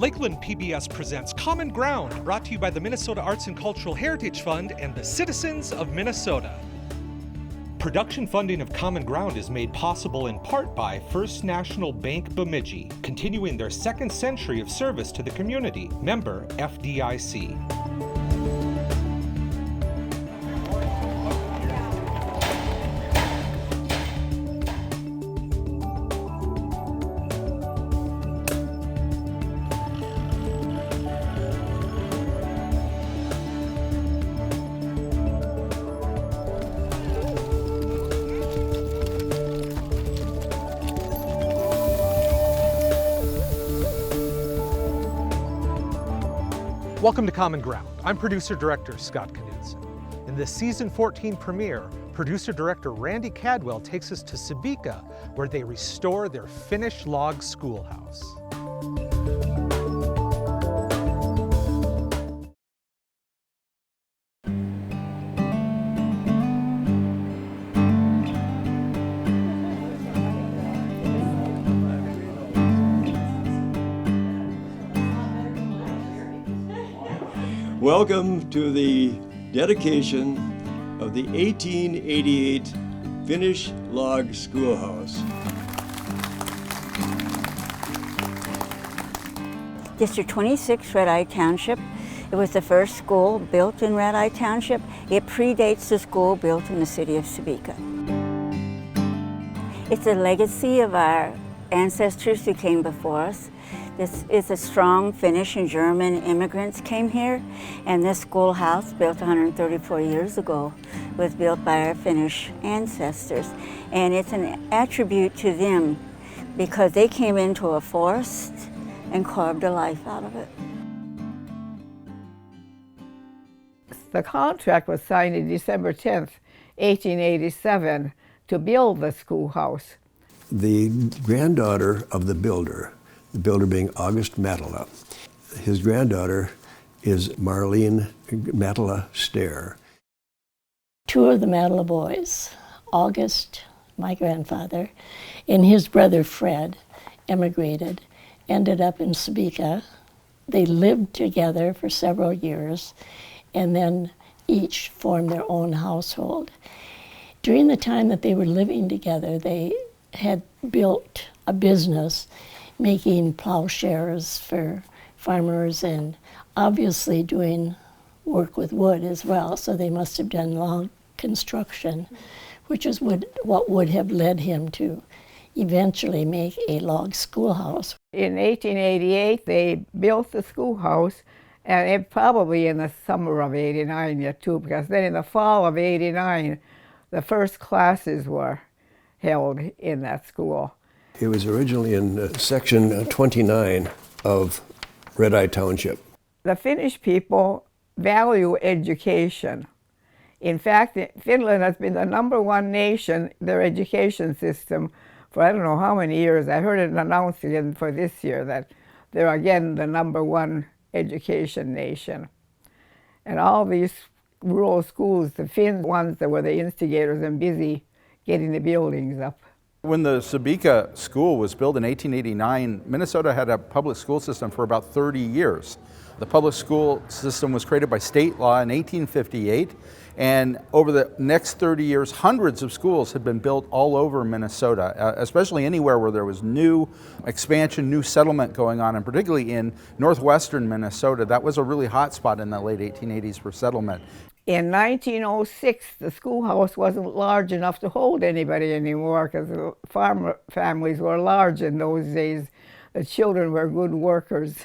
Lakeland PBS presents Common Ground, brought to you by the Minnesota Arts and Cultural Heritage Fund and the citizens of Minnesota. Production funding of Common Ground is made possible in part by First National Bank Bemidji, continuing their second century of service to the community. Member FDIC. Welcome to Common Ground. I'm producer-director Scott Knudsen. In the season 14 premiere, producer-director Randy Cadwell takes us to Sebeka, where they restore their Finnish log schoolhouse. Welcome to the dedication of the 1888 Finnish Log Schoolhouse. District 26, Red Eye Township. It was the first school built in Red Eye Township. It predates the school built in the city of Sebeka. It's a legacy of our ancestors who came before us. This is a strong Finnish and German immigrants came here, and this schoolhouse, built 134 years ago, was built by our Finnish ancestors. And it's an attribute to them because they came into a forest and carved a life out of it. The contract was signed on December 10th, 1887, to build the schoolhouse. The granddaughter of the builder being August Matala. His granddaughter is Marlene Matala Stair. Two of the Matala boys, August, my grandfather, and his brother Fred, emigrated, ended up in Sebeka. They lived together for several years and then each formed their own household. During the time that they were living together, they had built a business making plowshares for farmers and obviously doing work with wood as well. So they must have done log construction, which is what would have led him to eventually make a log schoolhouse. In 1888, they built the schoolhouse, and it probably in the summer of '89 yet too, because then in the fall of '89, the first classes were held in that school. It was originally in section 29 of Red Eye Township. The Finnish people value education. In fact, Finland has been the #1 nation, their education system, for I don't know how many years. I heard it announced again for this year that they're again the #1 education nation. And all these rural schools, the Finn ones that were the instigators and busy getting the buildings up. When the Sebeka school was built in 1889, Minnesota had a public school system for about 30 years. The public school system was created by state law in 1858, and over the next 30 years, hundreds of schools had been built all over Minnesota, especially anywhere where there was new expansion, new settlement going on, and particularly in northwestern Minnesota. That was a really hot spot in the late 1880s for settlement. In 1906, the schoolhouse wasn't large enough to hold anybody anymore because the farmer families were large in those days. The children were good workers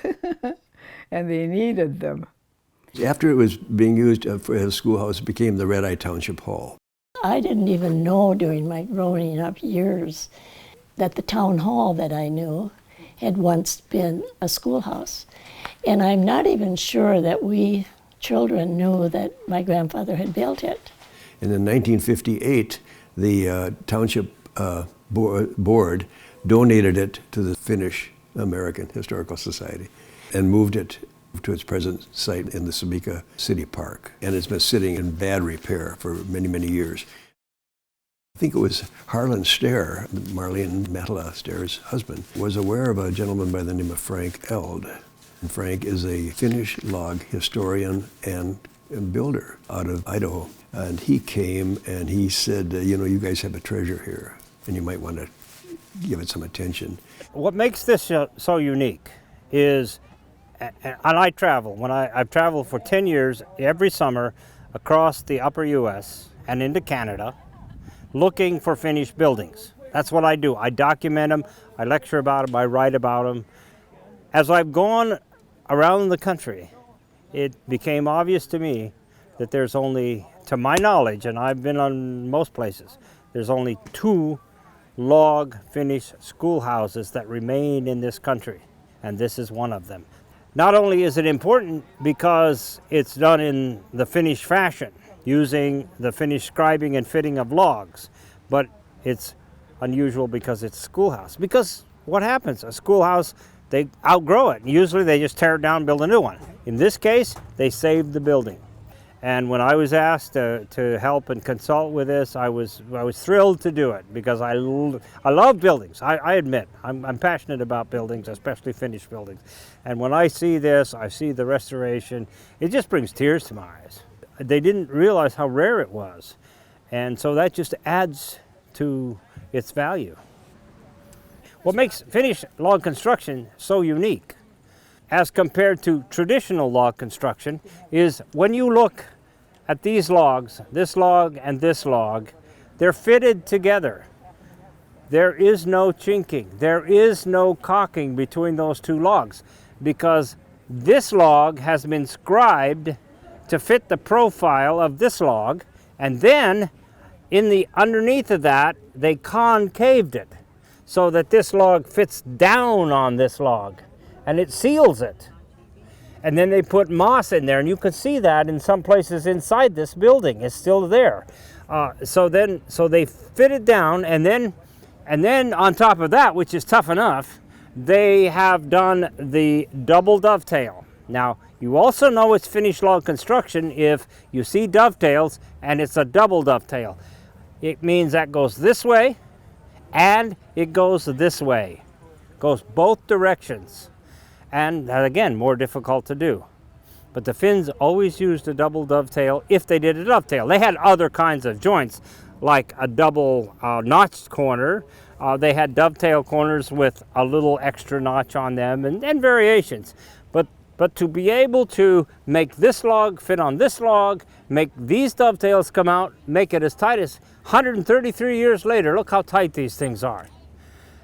and they needed them. After it was being used for a schoolhouse, it became the Red Eye Township Hall. I didn't even know during my growing up years that the town hall that I knew had once been a schoolhouse. And I'm not even sure that we children knew that my grandfather had built it. And in 1958, the township board donated it to the Finnish American Historical Society and moved it to its present site in the Sebeka City Park. And it's been sitting in bad repair for many, many years. I think it was Harlan Stair, Marlene Matala Stair's husband, was aware of a gentleman by the name of Frank Eld, And Frank is a Finnish log historian and builder out of Idaho. And he came and he said, you know, you guys have a treasure here and you might want to give it some attention. What makes this so unique is, and I travel. I've traveled for 10 years every summer across the upper U.S. and into Canada looking for Finnish buildings. That's what I do. I document them, I lecture about them, I write about them. As I've gone around the country, it became obvious to me that there's only, to my knowledge, and I've been on most places, there's only 2 log Finnish schoolhouses that remain in this country, and this is one of them. Not only is it important because it's done in the Finnish fashion, using the Finnish scribing and fitting of logs, but it's unusual because it's a schoolhouse. Because what happens? A schoolhouse, they outgrow it. Usually they just tear it down and build a new one. In this case, they saved the building. And when I was asked to help and consult with this, I was thrilled to do it because I love buildings. I admit, I'm passionate about buildings, especially Finnish buildings. And when I see this, I see the restoration, it just brings tears to my eyes. They didn't realize how rare it was. And so that just adds to its value. What makes Finnish log construction so unique as compared to traditional log construction is when you look at these logs, this log and this log, they're fitted together. There is no chinking, there is no caulking between those 2 logs because this log has been scribed to fit the profile of this log, and then in the underneath of that, they concaved it so that this log fits down on this log and it seals it. And then they put moss in there, and you can see that in some places inside this building. It's still there. So they fit it down, and then on top of that, which is tough enough, they have done the double dovetail. Now, you also know it's Finnish log construction if you see dovetails and it's a double dovetail. It means that goes this way and it goes this way. Goes both directions. And again, more difficult to do. But the Finns always used a double dovetail if they did a dovetail. They had other kinds of joints, like a double notched corner. They had dovetail corners with a little extra notch on them and variations. But to be able to make this log fit on this log, make these dovetails come out, make it as tight as 133 years later, look how tight these things are.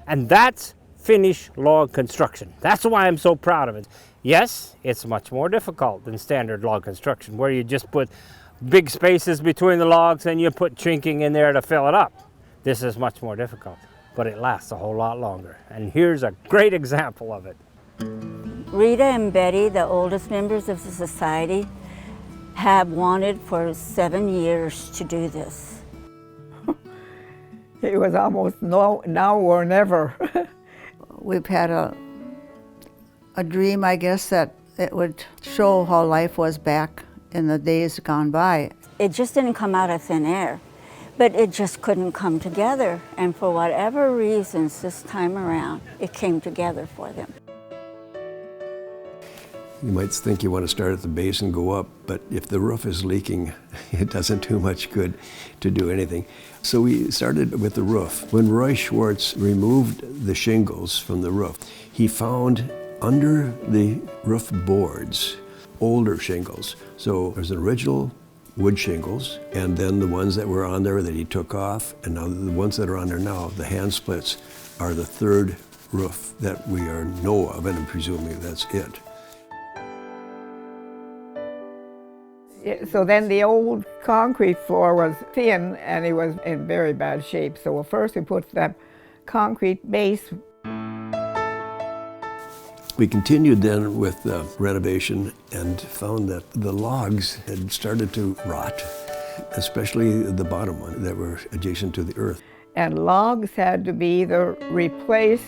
And that's Finnish log construction. That's why I'm so proud of it. Yes, it's much more difficult than standard log construction, where you just put big spaces between the logs and you put chinking in there to fill it up. This is much more difficult, but it lasts a whole lot longer. And here's a great example of it. Rita and Betty, the oldest members of the society, have wanted for 7 years to do this. It was almost now or never. We've had a dream, I guess, that it would show how life was back in the days gone by. It just didn't come out of thin air, but it just couldn't come together. And for whatever reasons this time around, it came together for them. You might think you want to start at the base and go up, but if the roof is leaking, it doesn't do much good to do anything. So we started with the roof. When Roy Schwartz removed the shingles from the roof, he found under the roof boards older shingles. So there's original wood shingles, and then the ones that were on there that he took off, and now the ones that are on there now, the hand splits, are the 3rd roof that we know of, and I'm presuming that's it. So then the old concrete floor was thin and it was in very bad shape. So first we put that concrete base. We continued then with renovation and found that the logs had started to rot, especially the bottom one that were adjacent to the earth. And logs had to be either replaced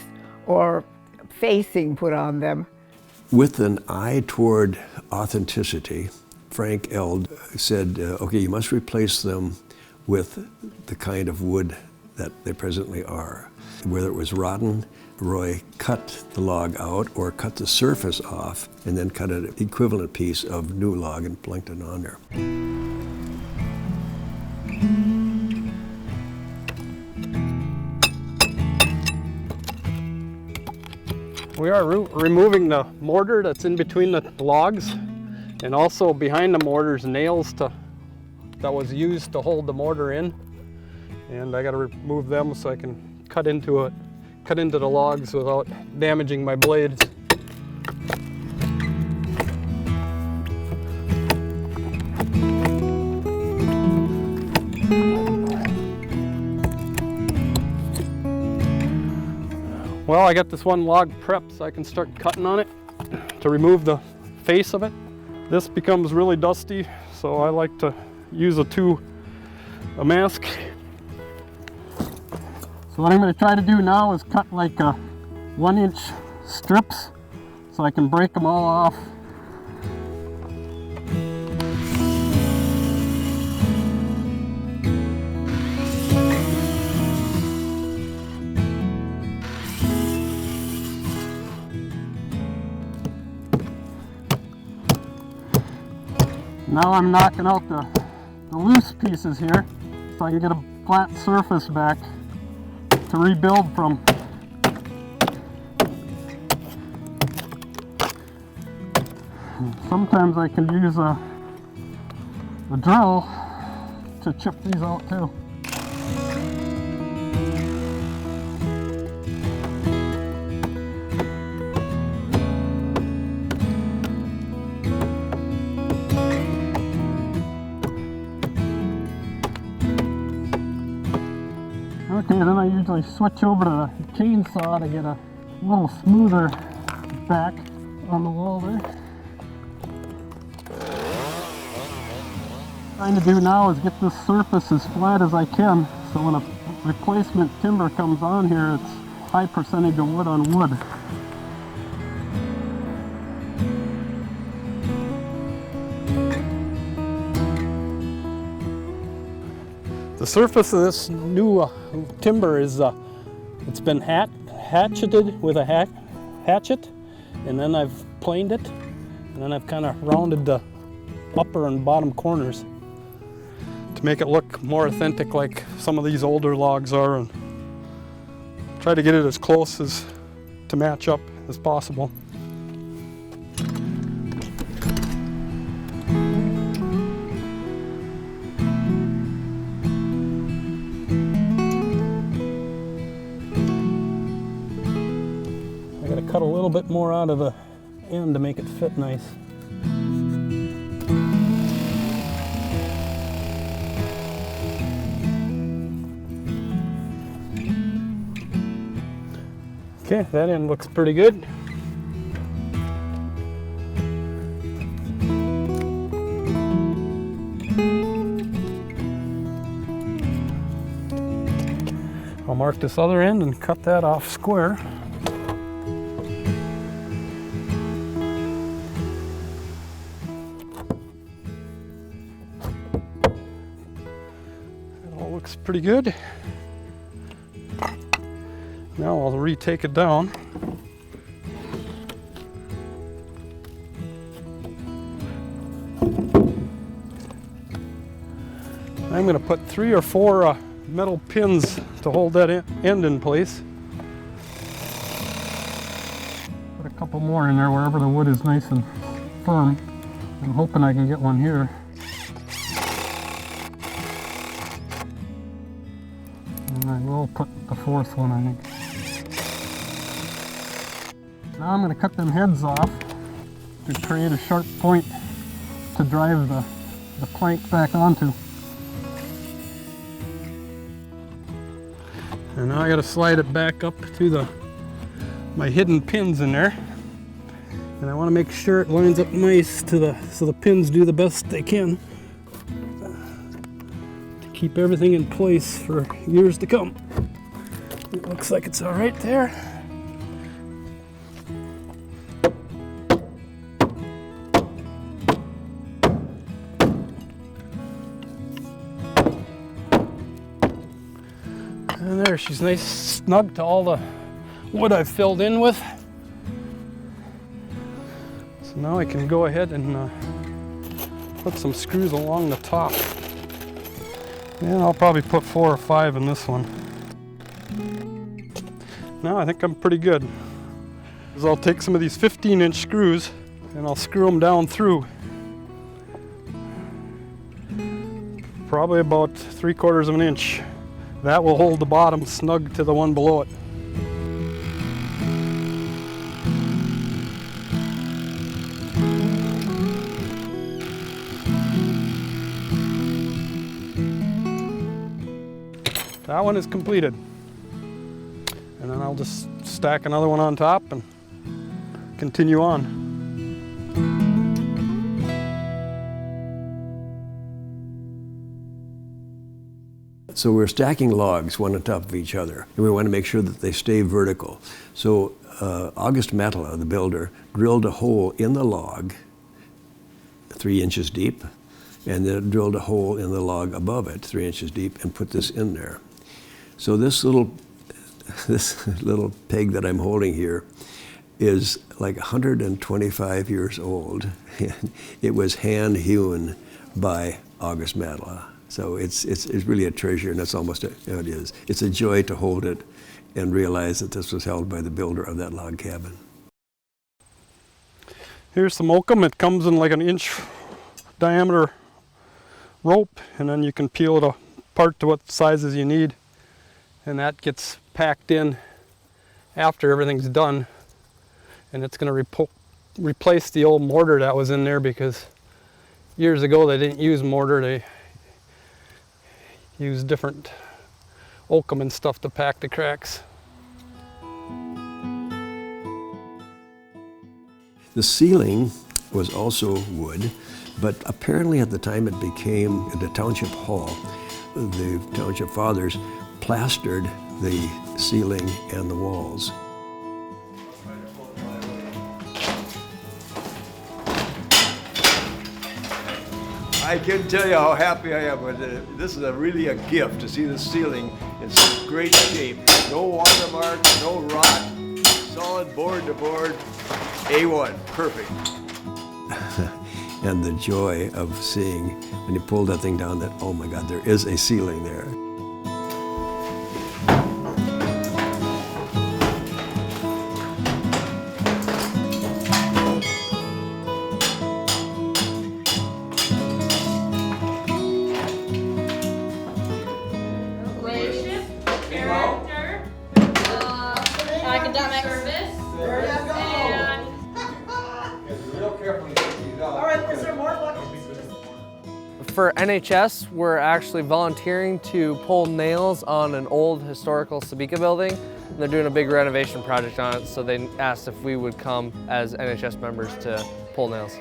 or facing put on them. With an eye toward authenticity, Frank Eld said, okay, you must replace them with the kind of wood that they presently are. Whether it was rotten, Roy cut the log out or cut the surface off and then cut an equivalent piece of new log and planked it on there. We are removing the mortar that's in between the logs, and also behind the mortar's nails that was used to hold the mortar in. And I got to remove them so I can cut into the logs without damaging my blades. Well, I got this one log prepped so I can start cutting on it to remove the face of it. This becomes really dusty, so I like to use a mask. So what I'm going to try to do now is cut like 1-inch strips so I can break them all off. Now I'm knocking out the loose pieces here so I can get a flat surface back to rebuild from. Sometimes I can use a drill to chip these out too. Okay, then I usually switch over to the chainsaw to get a little smoother back on the wall there. What I'm trying to do now is get this surface as flat as I can, so when a replacement timber comes on here, it's high percentage of wood on wood. The surface of this new timber is, it's been hatcheted with a hatchet, and then I've planed it, and then I've kind of rounded the upper and bottom corners to make it look more authentic like some of these older logs are, and try to get it as close as to match up as possible. Cut a little bit more out of the end to make it fit nice. Okay, that end looks pretty good. I'll mark this other end and cut that off square. Looks pretty good. Now I'll retake it down. I'm going to put 3 or 4 metal pins to hold that end in place. Put a couple more in there wherever the wood is nice and firm. I'm hoping I can get one here. And I will put the 4th one, I think. Now I'm going to cut them heads off to create a sharp point to drive the plank back onto. And now I got to slide it back up to my hidden pins in there. And I want to make sure it lines up nice to so the pins do the best they can. Keep everything in place for years to come. It looks like it's all right there. And there, she's nice snug to all wood I've filled in with. So now I can go ahead and put some screws along the top. And I'll probably put 4 or 5 in this one. Now I think I'm pretty good. So I'll take some of these 15-inch screws and I'll screw them down through. Probably about 3/4 of an inch. That will hold the bottom snug to the one below it. That one is completed. And then I'll just stack another one on top and continue on. So we're stacking logs one on top of each other, and we want to make sure that they stay vertical. So August Matala, the builder, drilled a hole in the log 3 inches deep, and then drilled a hole in the log above it 3 inches deep and put this in there. So this little peg that I'm holding here is like 125 years old. It was hand hewn by August Matala. So it's really a treasure, and that's almost it is. It's a joy to hold it and realize that this was held by the builder of that log cabin. Here's some oakum. It comes in like an inch diameter rope, and then you can peel it apart to what sizes you need. And that gets packed in after everything's done. And it's going to replace the old mortar that was in there, because years ago they didn't use mortar. They used different oakum and stuff to pack the cracks. The ceiling was also wood, but apparently at the time it became the township hall. The township fathers plastered the ceiling and the walls. I can tell you how happy I am with it. This is really a gift to see the ceiling in such great shape. No watermark, no rot, solid board to board, A1, perfect. And the joy of seeing when you pull that thing down that, oh my God, there is a ceiling there. For NHS, we're actually volunteering to pull nails on an old historical Sebeka building. They're doing a big renovation project on it, so they asked if we would come as NHS members to pull nails.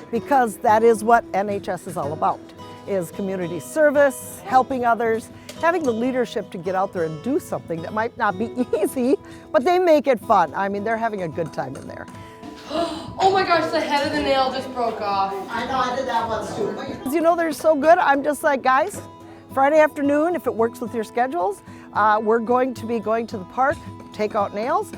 Because that is what NHS is all about, is community service, helping others, having the leadership to get out there and do something that might not be easy, but they make it fun. I mean, they're having a good time in there. Oh my gosh, the head of the nail just broke off. I know, I did that once too. You know, they're so good. I'm just like, guys, Friday afternoon, if it works with your schedules, we're going to be going to the park, take out nails,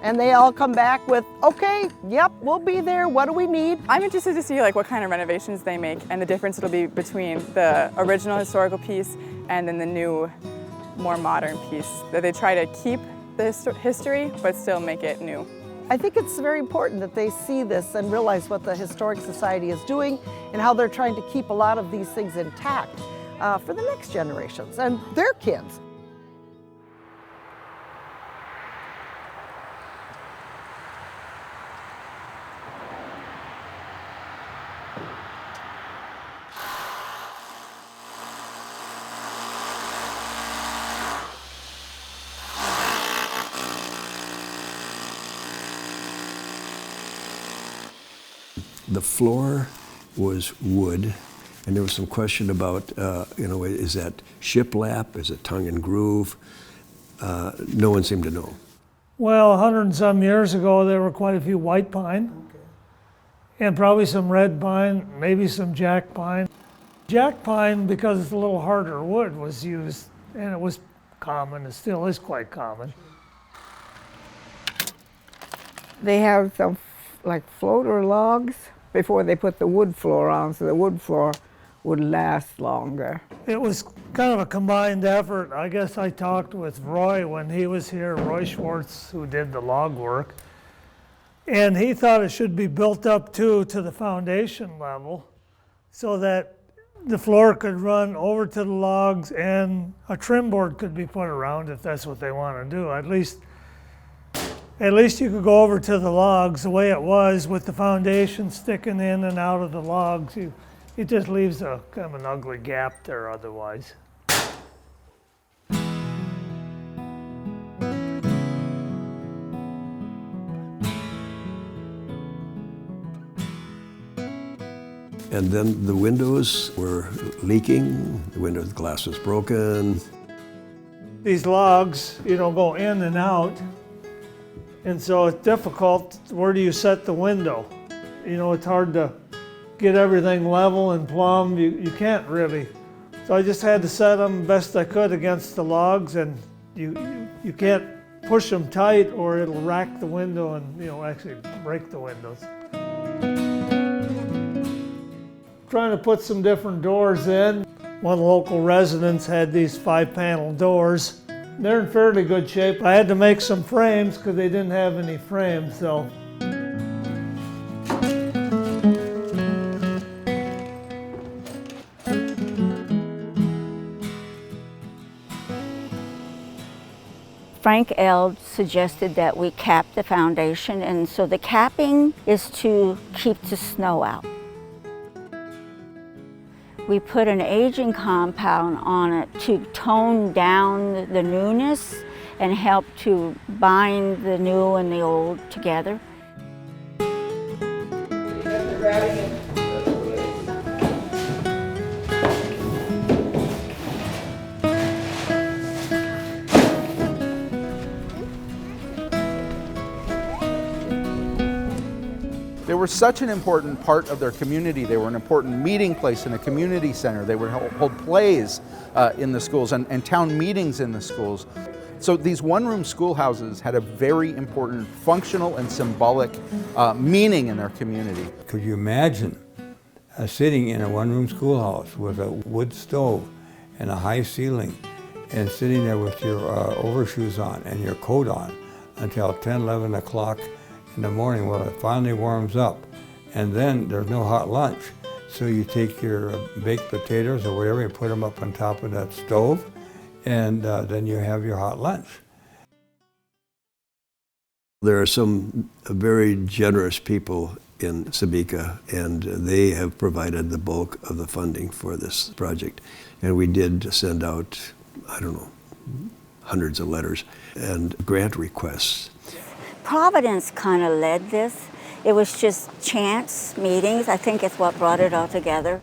and they all come back with, okay, yep, we'll be there. What do we need? I'm interested to see like what kind of renovations they make and the difference it'll be between the original historical piece and then the new, more modern piece. That they try to keep the history, but still make it new. I think it's very important that they see this and realize what the Historic Society is doing and how they're trying to keep a lot of these things intact for the next generations and their kids. The floor was wood, and there was some question about, is that shiplap? Is it tongue and groove? No one seemed to know. Well, 100 and some years ago, there were quite a few white pine, and probably some red pine, maybe some jack pine. Jack pine, because it's a little harder wood, was used, and it was common. It still is quite common. They have some like floater logs before they put the wood floor on, so the wood floor would last longer. It was kind of a combined effort. I guess I talked with Roy when he was here, Roy Schwartz, who did the log work. And he thought it should be built up to the foundation level so that the floor could run over to the logs and a trim board could be put around if that's what they want to do. At least you could go over to the logs the way it was with the foundation sticking in and out of the logs. It just leaves a kind of an ugly gap there otherwise. And then the windows were leaking, the window glass was broken. These logs, go in and out. And so it's difficult, where do you set the window? It's hard to get everything level and plumb. You can't really. So I just had to set them best I could against the logs, and you can't push them tight or it'll rack the window and actually break the windows. Trying to put some different doors in. One local residence had these 5-panel doors. They're in fairly good shape. I had to make some frames because they didn't have any frames, so. Frank Eld suggested that we cap the foundation, and so the capping is to keep the snow out. We put an aging compound on it to tone down the newness and help to bind the new and the old together. They were such an important part of their community. They were an important meeting place in a community center. They would hold plays in the schools and town meetings in the schools. So these one-room schoolhouses had a very important functional and symbolic meaning in their community. Could you imagine sitting in a one-room schoolhouse with a wood stove and a high ceiling and sitting there with your overshoes on and your coat on until 10, 11 o'clock in the morning? Well, it finally warms up, and then there's no hot lunch. So you take your baked potatoes or whatever, you put them up on top of that stove, and then you have your hot lunch. There are some very generous people in Sebeka, and they have provided the bulk of the funding for this project. And we did send out, hundreds of letters and grant requests. Providence kind of led this. It was just chance meetings. I think it's what brought it all together.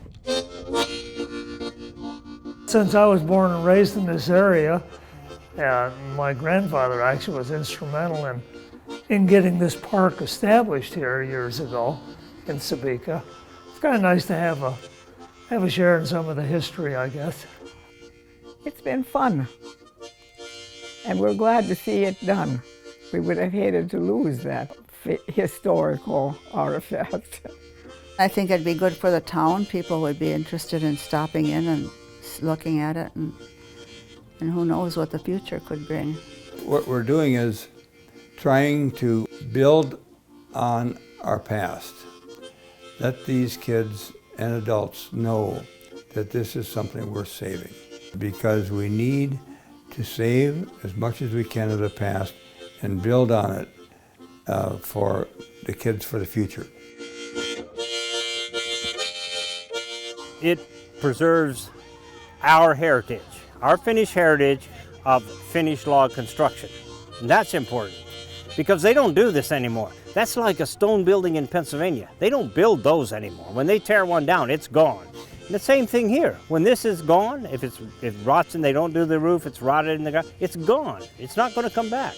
Since I was born and raised in this area, my grandfather actually was instrumental in getting this park established here years ago in Sebeka. It's kind of nice to have a share in some of the history, I guess. It's been fun, and we're glad to see it done. We would have hated to lose that historical artifact. I think it'd be good for the town. People would be interested in stopping in and looking at it, and who knows what the future could bring. What we're doing is trying to build on our past. Let these kids and adults know that this is something worth saving, because we need to save as much as we can of the past and build on it for the kids for the future. It preserves our heritage, our Finnish heritage of Finnish log construction. And that's important because they don't do this anymore. That's like a stone building in Pennsylvania. They don't build those anymore. When they tear one down, it's gone. And the same thing here. When this is gone, if it rots and they don't do the roof, it's rotted in the ground, it's gone. It's not going to come back.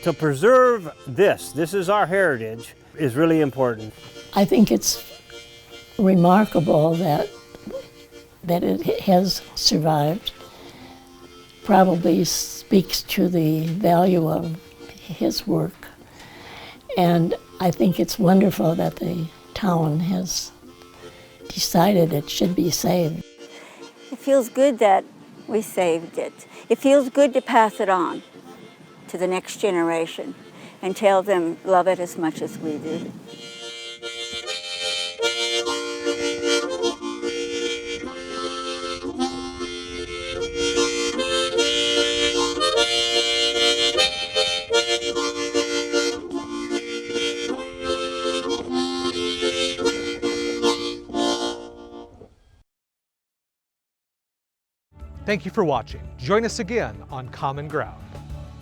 To preserve this is our heritage, is really important. I think it's remarkable that it has survived probably speaks to the value of his work. And I think it's wonderful that the town has decided it should be saved. It feels good that we saved it. It feels good to pass it on to the next generation and tell them love it as much as we do. Thank you for watching. Join us again on Common Ground.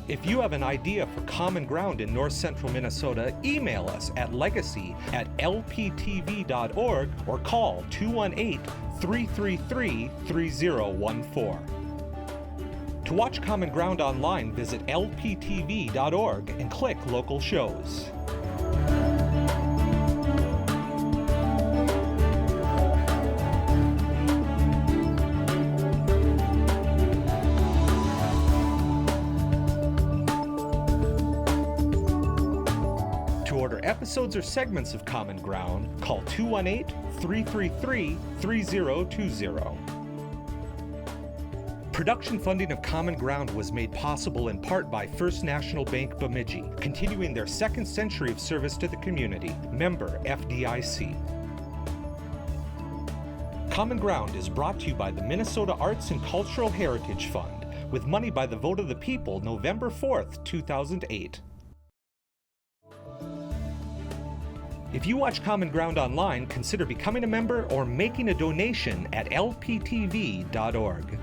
If you have an idea for Common Ground in North Central Minnesota, email us at legacy@lptv.org or call 218-333-3014. To watch Common Ground online, visit lptv.org and click Local Shows. To order episodes or segments of Common Ground, call 218-333-3020. Production funding of Common Ground was made possible in part by First National Bank Bemidji, continuing their second century of service to the community. Member FDIC. Common Ground is brought to you by the Minnesota Arts and Cultural Heritage Fund, with money by the vote of the people November 4th, 2008. If you watch Common Ground online, consider becoming a member or making a donation at lptv.org.